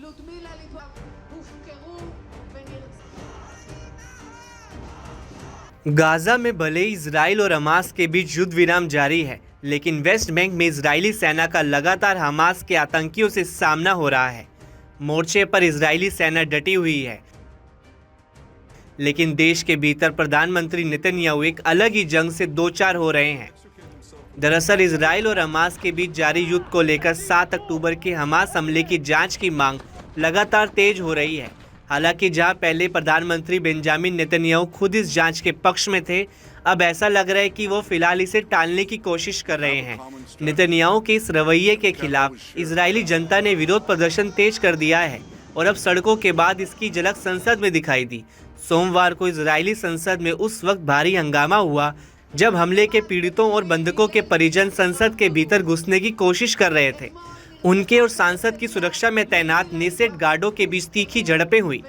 לודמילה ליטווה הופקרו ונרצחו। Gaza में भले ही Israel और हमास के बीच युद्ध विराम जारी है, लेकिन वेस्ट बैंक में इजरायली सेना का लगातार हमास के आतंकियों से सामना हो रहा है। मोर्चे पर इजरायली सेना डटी हुई है, लेकिन देश के भीतर प्रधानमंत्री नेतन्याहू एक अलग ही जंग से दो चार हो रहे हैं। दरअसल इजराइल और हमास के बीच जारी युद्ध को लेकर 7 अक्टूबर के हमास हमले की जांच की मांग लगातार तेज हो रही है। हालांकि जहां पहले प्रधानमंत्री बेंजामिन नेतन्याहू खुद इस जांच के पक्ष में थे, अब ऐसा लग रहा है कि वो फिलहाल इसे टालने की कोशिश कर रहे हैं। नेतन्याहू के इस रवैये के खिलाफ इजरायली जनता ने विरोध प्रदर्शन तेज कर दिया है और अब सड़कों के बाद इसकी झलक संसद में दिखाई दी। सोमवार को इजरायली संसद में उस वक्त भारी हंगामा हुआ जब हमले के पीड़ितों और बंधकों के परिजन संसद के भीतर घुसने की कोशिश कर रहे थे। उनके और सांसद की सुरक्षा में तैनात नेसेट गार्डों के बीच तीखी झड़पें हुई।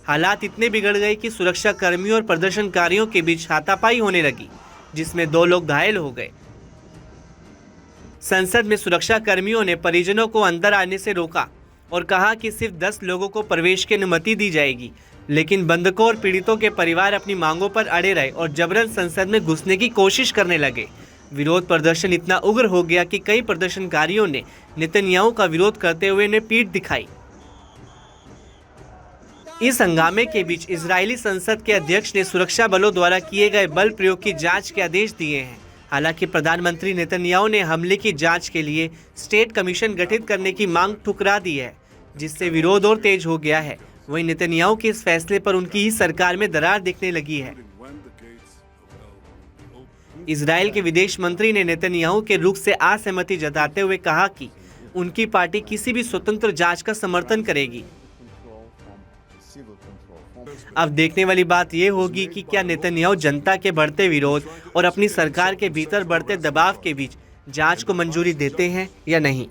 हालात इतने बिगड़ गए कि सुरक्षा कर्मियों और प्रदर्शनकारियों के बीच हाथापाई होने लगी, जिसमें 2 लोग घायल हो गए। संसद में सुरक्षा कर्मियों ने परिजनों को अंदर आने से रोका और कहा कि सिर्फ 10 लोगों को प्रवेश की अनुमति दी जाएगी, लेकिन बंधकों और पीड़ितों के परिवार अपनी मांगों पर अड़े रहे और जबरन संसद में घुसने की कोशिश करने लगे। विरोध प्रदर्शन इतना उग्र हो गया कि कई प्रदर्शनकारियों ने नेतन्याहू का विरोध करते हुए उन्हें पीठ दिखाई। इस हंगामे के बीच इजरायली संसद के अध्यक्ष ने सुरक्षा बलों द्वारा किए गए बल प्रयोग की जांच के आदेश दिए हैं। हालांकि प्रधानमंत्री नेतन्याहू ने हमले की जांच के लिए स्टेट कमीशन गठित करने की मांग ठुकरा दी है, जिससे विरोध और तेज हो गया है। वहीं नेतन्याहू के इस फैसले पर उनकी ही सरकार में दरार दिखने लगी है। इजराइल के विदेश मंत्री ने नेतन्याहू के रुख से असहमति जताते हुए कहा कि उनकी पार्टी किसी भी स्वतंत्र जांच का समर्थन करेगी। अब देखने वाली बात यह होगी कि क्या नेतन्याहू जनता के बढ़ते विरोध और अपनी सरकार के भीतर बढ़ते दबाव के बीच जांच को मंजूरी देते हैं या नहीं।